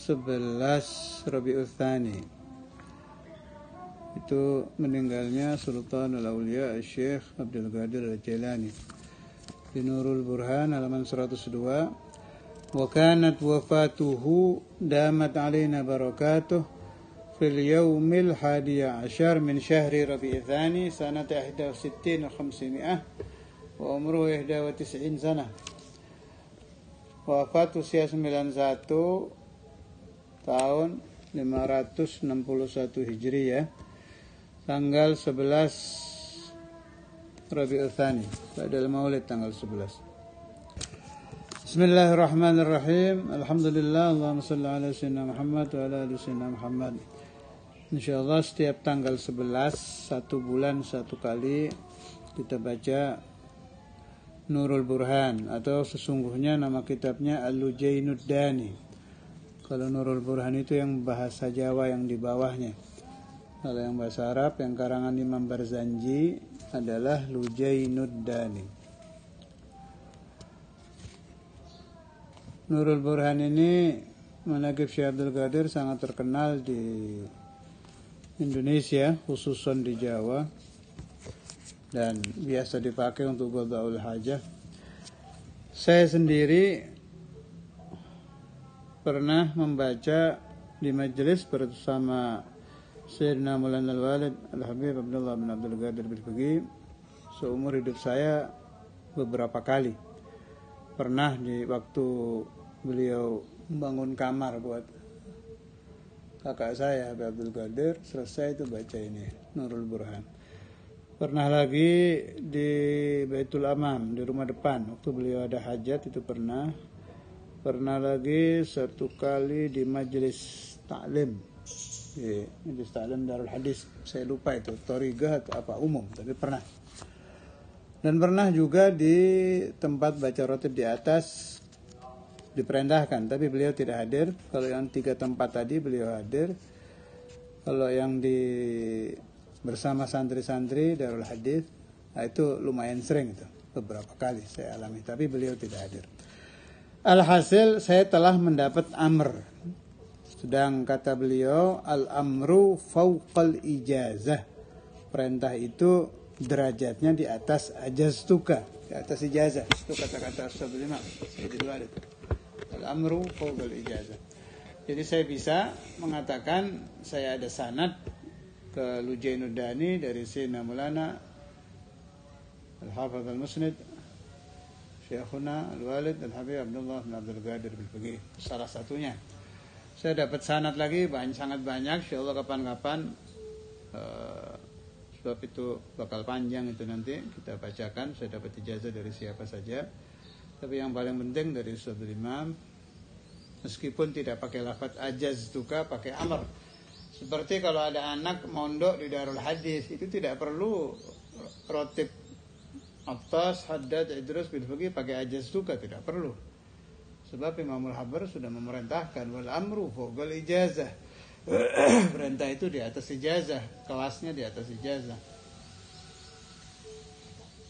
11 Rabiul Tsani. Itu meninggalnya Sultanul Aulia Syekh Abdul Qadir Al-Jailani. Di Nurul Burhan halaman 102. Wa kanat wafatuhu damat alaina barakatuh fil yaumil 11 min syahri Rabiul Tsani sanata 61 wa 500 wa umruhu 91 sana. Wafat usia 91 tahun 561 Hijriah, tanggal 11 Rabiul Tsani, pada Maulid tanggal 11. Bismillahirrahmanirrahim. Alhamdulillah, Allahumma shalli ala sayyidina Muhammad wa ala ali sayyidina Muhammad. Insyaallah setiap tanggal 11 satu bulan satu kali kita baca Nurul Burhan, atau sesungguhnya nama kitabnya Al-Lujainuddani. Kalau Nurul Burhan itu yang bahasa Jawa yang di bawahnya. Kalau yang bahasa Arab yang karangan Imam Barzanji adalah Lujainuddani. Nurul Burhan ini manaqib Syekh Abdul Qadir sangat terkenal di Indonesia, khususnya di Jawa, dan biasa dipakai untuk qada'ul hajah. Saya sendiri pernah membaca di majelis bersama Sayyidina Maulana Al-Walid Al-Habib Abdullah bin Abdul Qadir Bil-Faqih seumur hidup saya beberapa kali. Pernah di waktu beliau membangun kamar buat kakak saya Habib Abdul Qadir, selesai itu baca ini Nurul Burhan. Pernah lagi di Baitul Amam, di rumah depan, waktu beliau ada hajat itu pernah. Pernah lagi satu kali di majelis taklim, di majelis taklim Darul Hadis, saya lupa itu Thariqah atau apa, umum, tapi pernah. Dan pernah juga di tempat baca rotib di atas, diperintahkan, tapi beliau tidak hadir. Kalau yang 3 tempat tadi beliau hadir. Kalau yang di bersama santri-santri Darul Hadis, nah itu lumayan sering itu, beberapa kali saya alami, tapi beliau tidak hadir. Alhasil saya telah mendapat amr. Sedang kata beliau, al-amru fauqal ijazah. Perintah itu derajatnya di atas ajaztuka, di atas ijazah. Itu kata-kata Ustaz Imam Sayyidul Walid. Al-amru fauqal ijazah. Jadi saya bisa mengatakan saya ada sanad ke Lujainuddani dari Sayyidina Maulana Al-Hafidh Al-Musnid Syekhuna Al-Walid Al-Habib Abdullah bin Abdul Qadir Bil-Faqih. Salah satunya. Saya dapat sanad lagi sangat banyak, insyaallah kapan-kapan, sebab itu bakal panjang itu nanti kita bacakan. Saya dapat ijazah dari siapa saja. Tapi yang paling penting dari Ustaz Imam, meskipun tidak pakai lafaz ajaztuka, pakai amr. Seperti kalau ada anak mondok di Darul Hadis, itu tidak perlu rotib Attas, Haddad, Idrus, Bil-Faqih pakai ajaztuka, tidak perlu. Sebab Imamul Habar sudah memerintahkan wal amru fawqal ijazah. Perintah itu di atas ijazah, kelasnya di atas ijazah.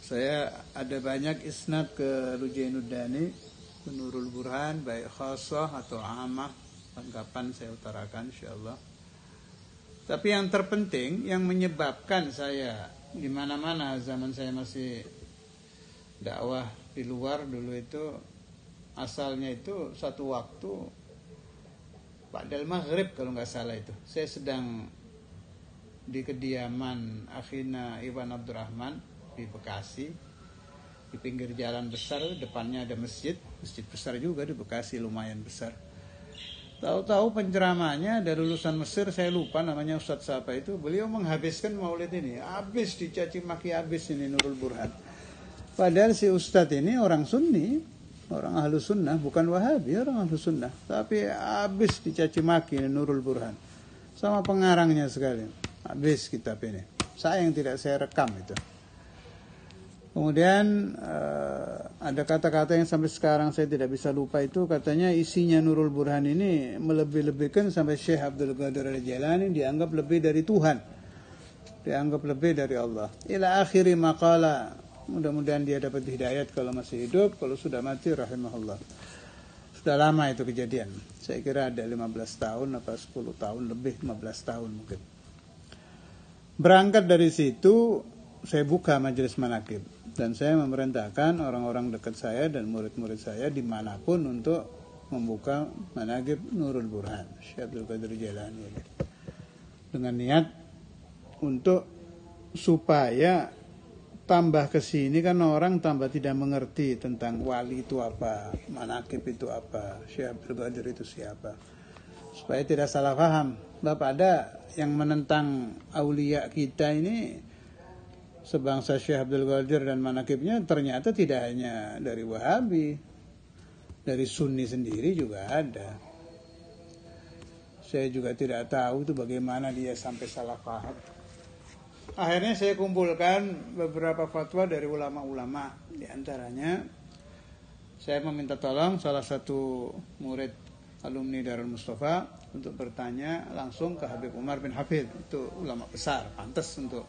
Saya ada banyak isnad ke Lujainuddani, ke Nurul Burhan, baik khassah atau amah, kapan saya utarakan insyaallah. Tapi yang terpenting, yang menyebabkan saya di mana-mana zaman saya masih dakwah di luar dulu itu, asalnya itu satu waktu ba'dal maghrib kalau nggak salah itu, saya sedang di kediaman akhina Iwan Abdurrahman di Bekasi, di pinggir jalan besar, depannya ada masjid besar juga di Bekasi, lumayan besar. Tahu-tahu penceramahnya dari lulusan Mesir, saya lupa namanya Ustadz siapa itu. Beliau menghabiskan maulid ini, habis dicaci maki, habis ini Nurul Burhan. Padahal si Ustadz ini orang Sunni, orang ahlu sunnah, bukan Wahabi, orang ahlu sunnah. Tapi habis dicaci maki ini Nurul Burhan, sama pengarangnya sekali. Habis kitab ini. Saya yang tidak saya rekam itu. Kemudian ada kata-kata yang sampai sekarang saya tidak bisa lupa itu, katanya isinya Nurul Burhan ini melebih-lebihkan sampai Syekh Abdul Qadir Al-Jailani dianggap lebih dari Tuhan, dianggap lebih dari Allah. Ila akhiri maqala, mudah-mudahan dia dapat hidayat kalau masih hidup, kalau sudah mati rahimahullah. Sudah lama itu kejadian. Saya kira ada 15 tahun apa 10 tahun lebih, 15 tahun mungkin. Berangkat dari situ saya buka majelis manaqib dan saya memerintahkan orang-orang dekat saya dan murid-murid saya dimanapun untuk membuka manaqib Nurul Burhan Syekh Abdul Qadir Jailani ini. Dengan niat untuk supaya tambah ke sini kan orang tambah tidak mengerti tentang wali itu apa, manaqib itu apa, Syekh Abdul Qadir itu siapa. Supaya tidak salah paham. Bapak ada yang menentang aulia kita ini sebangsa Syekh Abdul Qadir dan manaqibnya ternyata tidak hanya dari Wahabi, dari Sunni sendiri juga ada. Saya juga tidak tahu itu bagaimana dia sampai salah paham. Akhirnya saya kumpulkan beberapa fatwa dari ulama-ulama. Di antaranya saya meminta tolong salah satu murid alumni Darul Mustafa untuk bertanya langsung ke Habib Umar bin Hafid. Itu ulama besar, pantas untuk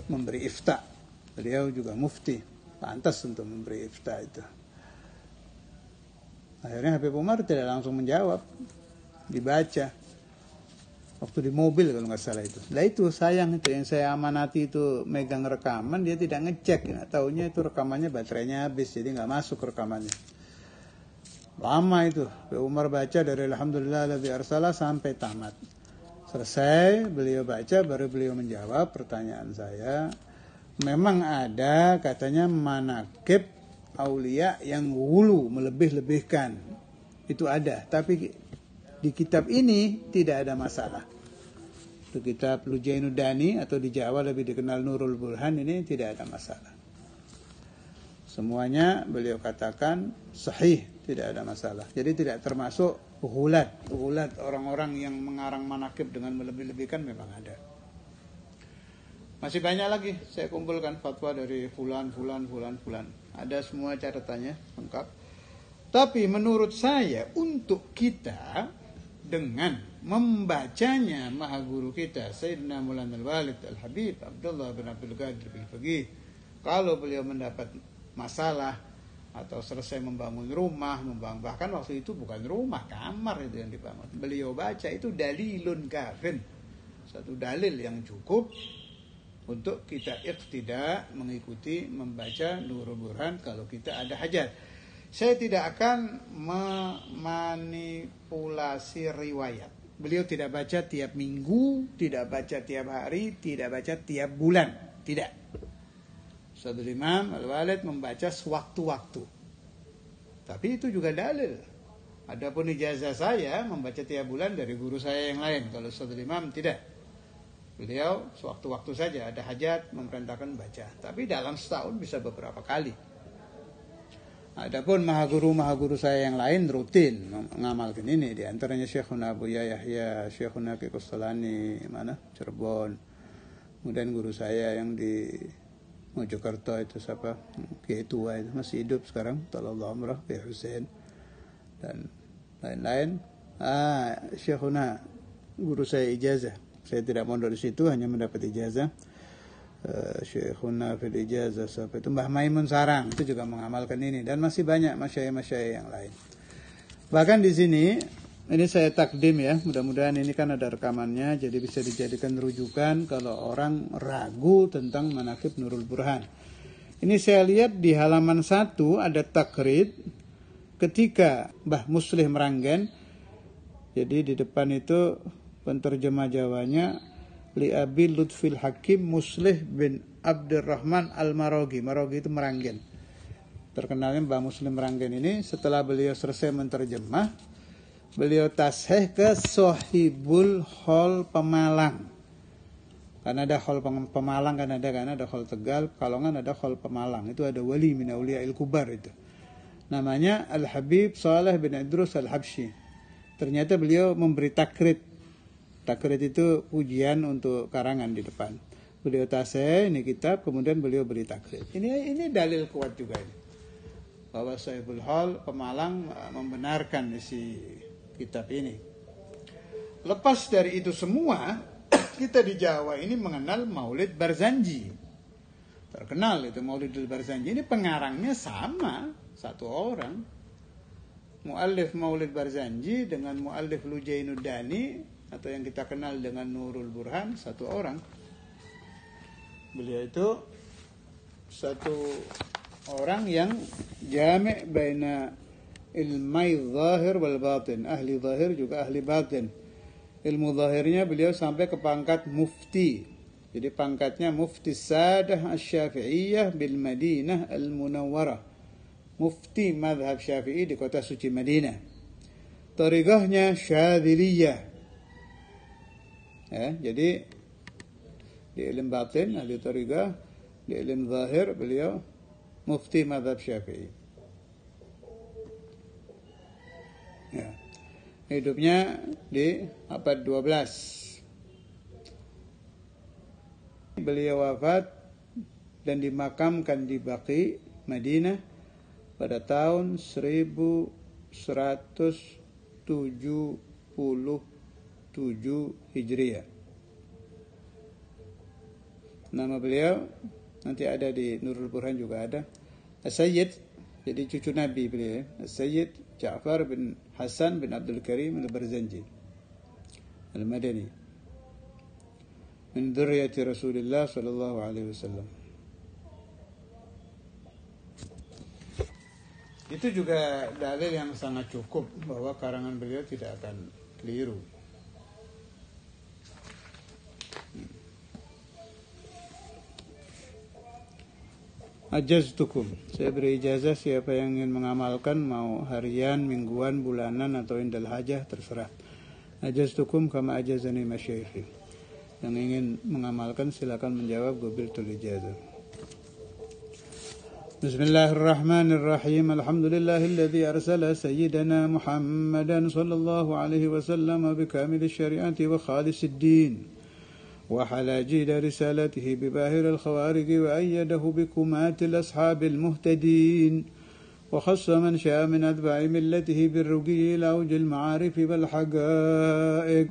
memberi ifta. Beliau juga mufti, pantas untuk memberi ifta itu. Akhirnya Habib Umar tidak langsung menjawab, dibaca. Waktu di mobil kalau nggak salah itu. Lah itu sayang itu yang saya amanati itu megang rekaman dia tidak ngecek. Ya. Taunya itu rekamannya baterainya habis jadi nggak masuk rekamannya. Lama itu. Umar baca dari Alhamdulillahilladzi arsala sampai tamat. Selesai beliau baca baru beliau menjawab pertanyaan saya. Memang ada katanya manaqib aulia yang hulu melebih-lebihkan. Itu ada tapi di kitab ini tidak ada masalah. Di kitab Lujainud Dani atau di Jawa lebih dikenal Nurul Burhan ini tidak ada masalah. Semuanya beliau katakan sahih, tidak ada masalah. Jadi tidak termasuk uhulat orang-orang yang mengarang manaqib dengan melebih-lebihkan memang ada. Masih banyak lagi saya kumpulkan fatwa dari fulan. Ada semua catatannya lengkap. Tapi menurut saya untuk kita dengan membacanya maha guru kita Sayyidina Maulana Al-Walid Al-Habib Abdullah bin Abdul Qadir Bil-Faqih, kalau beliau mendapat masalah atau selesai membangun rumah, bahkan waktu itu bukan rumah, kamar itu yang dibangun, beliau baca itu dalilun kafin, satu dalil yang cukup untuk kita iqtida mengikuti membaca Nurul Burhan kalau kita ada hajat. Saya tidak akan memanipulasi riwayat. Beliau tidak baca tiap minggu, tidak baca tiap hari, tidak baca tiap bulan. Tidak. Ustadzul Imam Al-Walid membaca sewaktu-waktu. Tapi itu juga dalil. Adapun ijazah saya membaca tiap bulan dari guru saya yang lain. Kalau Ustadzul Imam tidak. Beliau sewaktu-waktu saja. Ada hajat memerintahkan baca. Tapi dalam setahun bisa beberapa kali. Adapun maha guru saya yang lain rutin mengamalkan ini, di antaranya Syekhuna Abu Yahya, Syekhuna Ki Kustalani Cirebon. Kemudian guru saya yang di Mojokerto itu siapa? Kiai tua itu masih hidup sekarang, Talallah Amrah, Kiai Hussein dan lain-lain. Syekhuna guru saya ijazah. Saya tidak mondok di situ, hanya mendapat ijazah. Syekhuna fil ijazah sampai itu Mbah Maimun Sarang itu juga mengamalkan ini dan masih banyak masyayikh yang lain. Bahkan di sini ini saya takdim ya, mudah-mudahan ini kan ada rekamannya jadi bisa dijadikan rujukan kalau orang ragu tentang manaqib Nurul Burhan. Ini saya lihat di halaman 1 ada takrid ketika Mbah Muslih Meranggen. Jadi di depan itu penterjemah Jawanya li Abi Lutfil Hakim Muslih bin Abdurrahman Al-Marogi. Marogi itu Meranggen. Terkenalnya Mbah Muslim Meranggen ini setelah beliau selesai menterjemah, beliau tasheh ke Sohibul Hol Pemalang. Karena ada Hol Pemalang kan ada Hol Tegal, Kalongan ada Hol Pemalang. Itu ada wali min auliyail kubar itu. Namanya Al-Habib Saleh bin Idrus Al-Habsyi. Ternyata beliau memberi takrid. Takrid itu ujian untuk karangan di depan. Beliau taseh ini kitab, kemudian beliau beri takrid. Ini dalil kuat juga ini. Bahwa Sohibul Hol Pemalang membenarkan isi kitab ini. Lepas dari itu semua, kita di Jawa ini mengenal Maulid Barzanji. Terkenal itu Maulid Barzanji. Ini pengarangnya sama, satu orang. muallif Maulid Barzanji dengan muallif Lujainuddani atau yang kita kenal dengan Nurul Burhan satu orang. Beliau itu satu orang yang jami' baina ilmai zahir wal batin, ahli zahir juga ahli batin. Ilmu zahirnya beliau sampai ke pangkat mufti. Jadi pangkatnya mufti Sadah Asy-Syafi'iyah bil Madinah Al-Munawwarah. Mufti mazhab Syafi'i di kota suci Madinah. Tariqahnya Syadziliyah. Jadi di ilmu batin ahli tariqah, di ilmu zahir beliau mufti mazhab Syafi'i. Ya. Hidupnya di abad 12. Beliau wafat dan dimakamkan di Baqi, Madinah pada tahun 1177 Hijriah. Nama beliau nanti ada di Nurul Burhan juga ada. As-Sayyid, jadi cucu Nabi beliau. As-Sayyid Ja'far bin Hasan bin Abdul Karim al-Barzanji al-Madani. Min dzurriyyati Rasulillah sallallahu alaihi wasallam. Itu juga dalil yang sangat cukup bahwa karangan beliau tidak akan keliru. Ajaztukum, saya beri ijazah siapa yang ingin mengamalkan, mau harian, mingguan, bulanan atau indal hajah terserah. Ajaztukum kama ajazani masyayikhi. Yang ingin mengamalkan silakan menjawab qabiltul ijazah. Bismillahirrahmanirrahim. Alhamdulillahilladzi arsala sayyidana Muhammadan sallallahu alaihi wasallam bikamil syari'ati wa khalisid din wa halajid risalatihi bibahir al-khawarij wa ayyadahu bikumatil ashabil muhtadin wa khassa man syaa min atba'i millatihi birruqi ila awjil ma'arif wal haqa'iq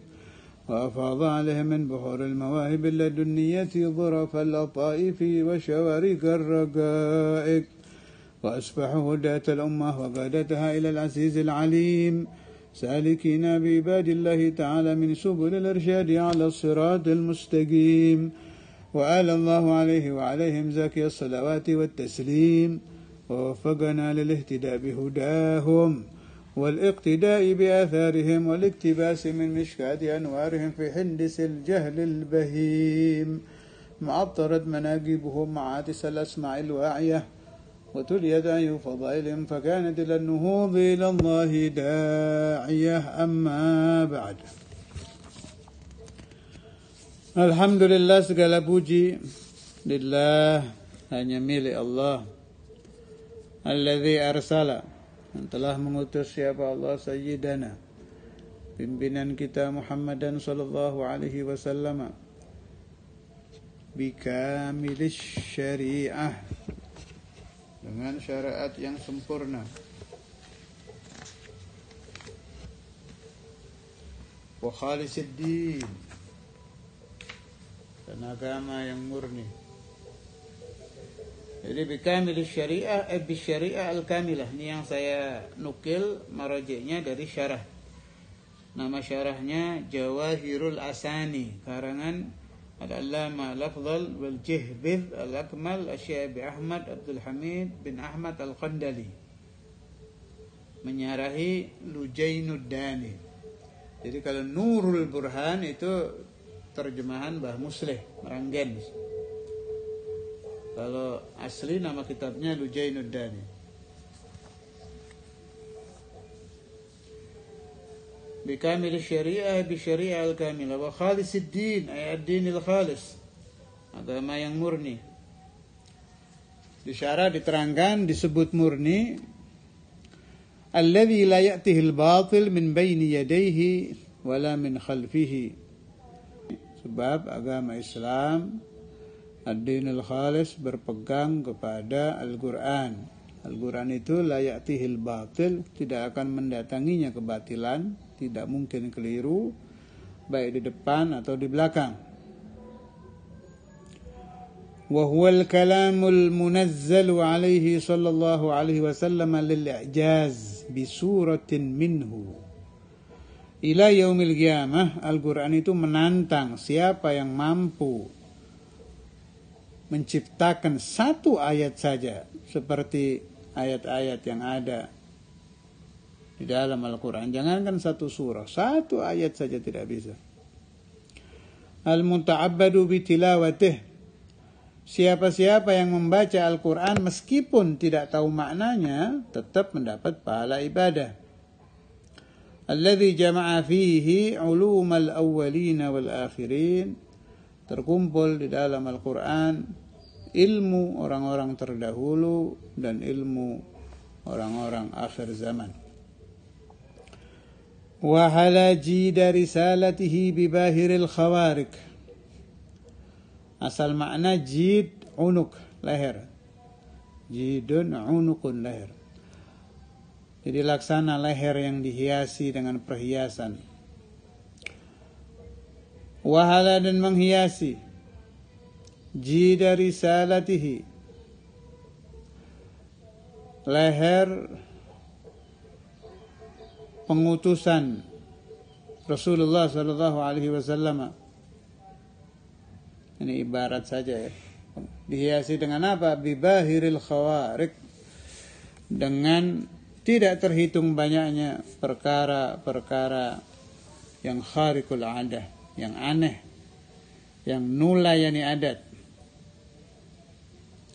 وأفاض عليه من بحور المواهب اللدنية ظرف اللطائف وشوارق الرقائق وأصبح هداة الأمة وقادتها إلى العزيز العليم سالكين بعباد الله تعالى من سبل الإرشاد على الصراط المستقيم وآل الله عليه وعليهم زكي الصلوات والتسليم ووفقنا للاهتداء بهداهم والاقتداء بآثارهم والاقتباس من مشكاة أنوارهم في حندس الجهل البهيم معطرت مناقبهم معاتس الأسماع الواعية وتليت أي فضائلهم فكانت إلى النهوض إلى الله داعية. أما بعد. Alhamdulillah, segala puji lillah, hanya milik Allah. Alladzi arsala, yang telah mengutus siapa Allah, Sayyidana, pimpinan kita Muhammadan sallallahu alaihi wasallam, bikamilis syariah, dengan syariat yang sempurna, wa khalisid din, dan agama yang murni. Jadi bikamil syariah, bisyariah al-kamilah. Ini yang saya nukil marajiknya dari syarah. Nama syarahnya Jawahirul Asani, karangan Al-Allama Al-Afdal wal Jihbidh Al-Akmal Asy-Syaikh Ahmad Abdul Hamid bin Ahmad Al-Qandali, menyarahi Lujainuddani. Jadi kalau Nurul Burhan itu terjemahan Mbah Musleh Meranggen. Kalau asli nama kitabnya Lujainuddani. Bikamil syariah, bisyariah al-kamilah, wa khalisid din, ay ad-dinil khalis, agama yang murni. Di syarah diterangkan, disebut murni, alladzi la ya'tihi al-batil min baini yadayhi wala min khalfihi. Sebab agama Islam ad-dinul khalis berpegang kepada Al-Quran. Al-Quran itu la ya'tihil batil, tidak akan mendatanginya kebatilan, tidak mungkin keliru, baik di depan atau di belakang. Wa huwal kalamul munazzalu alaihi sallallahu alaihi wasallam lil i'jaz. bisuratin minhu. Ila yaumil qiyamah, Al-Quran itu menantang siapa yang mampu menciptakan satu ayat saja seperti ayat-ayat yang ada di dalam Al-Quran. Jangankan satu surah, satu ayat saja tidak bisa. Al-muta'abbadu bitilawatih, siapa-siapa yang membaca Al-Quran meskipun tidak tahu maknanya tetap mendapat pahala ibadah. Alladzi jama'a fihi ulumal awwalina wal akhirin, terkumpul di dalam Al-Quran ilmu orang-orang terdahulu dan ilmu orang-orang akhir zaman. Wa halaji dari risalatihi bibahiril khawarik. Asal makna jid unuk, leher. Jidun unukun, leher. Jadi laksana leher yang dihiasi dengan perhiasan. Wahala dan menghiasi. Jida risalatihi, leher pengutusan Rasulullah sallallahu alaihi wasallam. Ini ibarat saja ya. Dihiasi dengan apa? Bibahiril khawarik, dengan tidak terhitung banyaknya perkara-perkara yang kharikul adah, yang aneh, yang nulayani adat,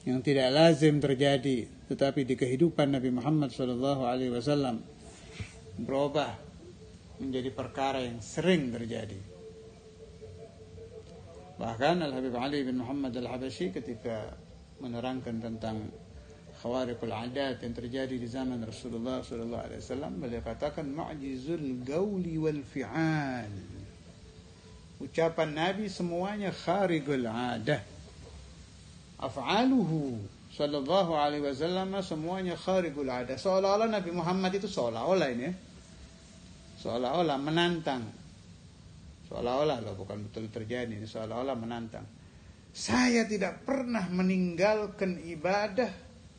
yang tidak lazim terjadi, tetapi di kehidupan Nabi Muhammad SAW berubah menjadi perkara yang sering terjadi. Bahkan Al-Habib Ali bin Muhammad Al-Habashi ketika menerangkan tentang khawariqul adat yang terjadi di zaman Rasulullah SAW, beliau katakan mu'jizul gauli wal fi'al. Ucapan Nabi semuanya khariqul adah. Af'aluhu sallallahu alaihi wasallam semuanya khariqul adah. Seolah-olah Nabi Muhammad itu seolah-olah ini ya, seolah-olah menantang. Seolah-olah loh, bukan betul terjadi, ini seolah-olah menantang. Saya tidak pernah meninggalkan ibadah,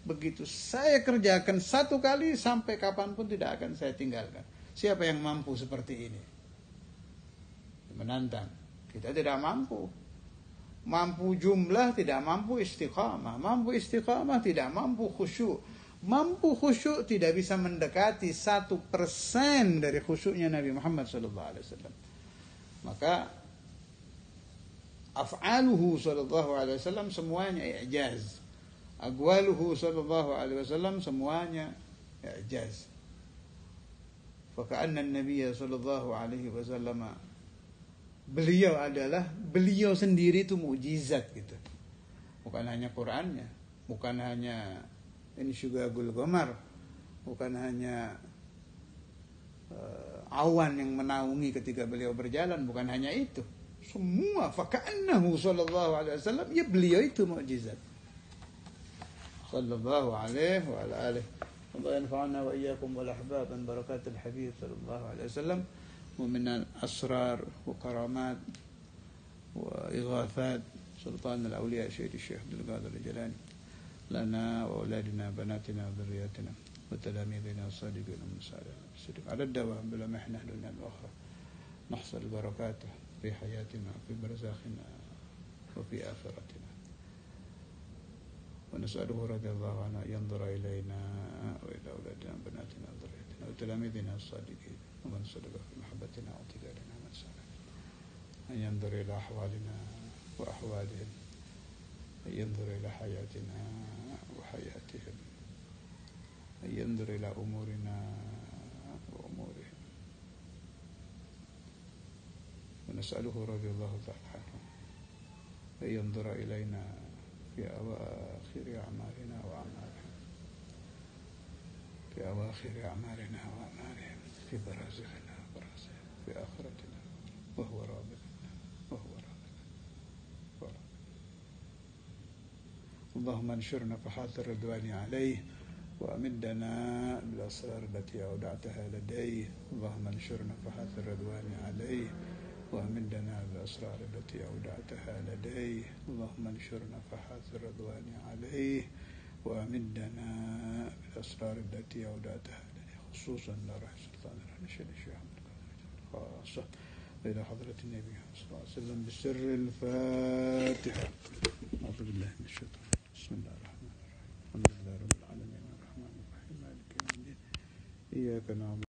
begitu saya kerjakan satu kali sampai kapanpun tidak akan saya tinggalkan. Siapa yang mampu seperti ini? Menantang. Kita tidak mampu. Mampu jumlah, tidak mampu istiqamah. Mampu istiqamah, tidak mampu khusyuk. Mampu khusyuk, tidak bisa mendekati 1% dari khusyuknya Nabi Muhammad SAW. Maka af'aluhu SAW semuanya i'jaz. Aqwaluhu SAW semuanya i'jaz. Faka'anna an-Nabiy SAW, beliau sendiri itu mukjizat gitu. Bukan hanya Qur'annya, bukan hanya insyugagul qamar, bukan hanya awan yang menaungi ketika beliau berjalan, bukan hanya itu. Semua faka'annahu sallallahu alaihi wasallam, ya beliau itu mukjizat. Sallallahu alaihi wa ala alihi. Allah yanfa'ana wa iyyakum wal ahbab an barakatul habib sallallahu alaihi wasallam. ومن الأسرار وكرامات وإغاثات سلطان الأولياء سيد الشيخ عبد القادر الجيلاني لنا وأولادنا بناتنا وذرياتنا وتلاميذنا الصادقين من الصدق على الدوام بلا محنة لنا الأخرى نحصل بركاته في حياتنا في برزاخنا وفي آخرتنا ونسأله رضي الله عنه ينظر إلينا وإلى أولادنا بناتنا وذرياتنا وتلاميذنا الصادقين ومن صدق في محبتنا واعتقادنا من سالك أن ينظر إلى أحوالنا وأحوالهم، أن ينظر إلى حياتنا وحياتهم، أن ينظر إلى أمورنا وأمورهم. ونسأله رضي الله تعالى عنه أن ينظر إلينا في أواخر أعمالنا وأعمالهم، في أواخر أعمالنا وأعمالهم، في برازخنا وبرازخهم، في آخرتنا وهو رابطنا وهو رابطنا. اللهم انشرنا فحات الرضوان عليه وأمدنا بالأسرار التي أودعتها لديه. اللهم انشرنا فحات الرضوان عليه وأمدنا بالأسرار التي أودعتها لديه. اللهم انشرنا فحات الرضوان عليه وأمدنا بالأسرار التي أودعتها لديه. خصوصا لا روح سلطان الشيخ أحمد خاصة إلى حضرة النبي صلى الله عليه وسلم بسر الفاتحة. أعوذ بالله من الشيطان. بسم الله الرحمن الرحيم. الحمد لله رب العالمين الرحمن الرحيم مالك يوم الدين إياك نعبد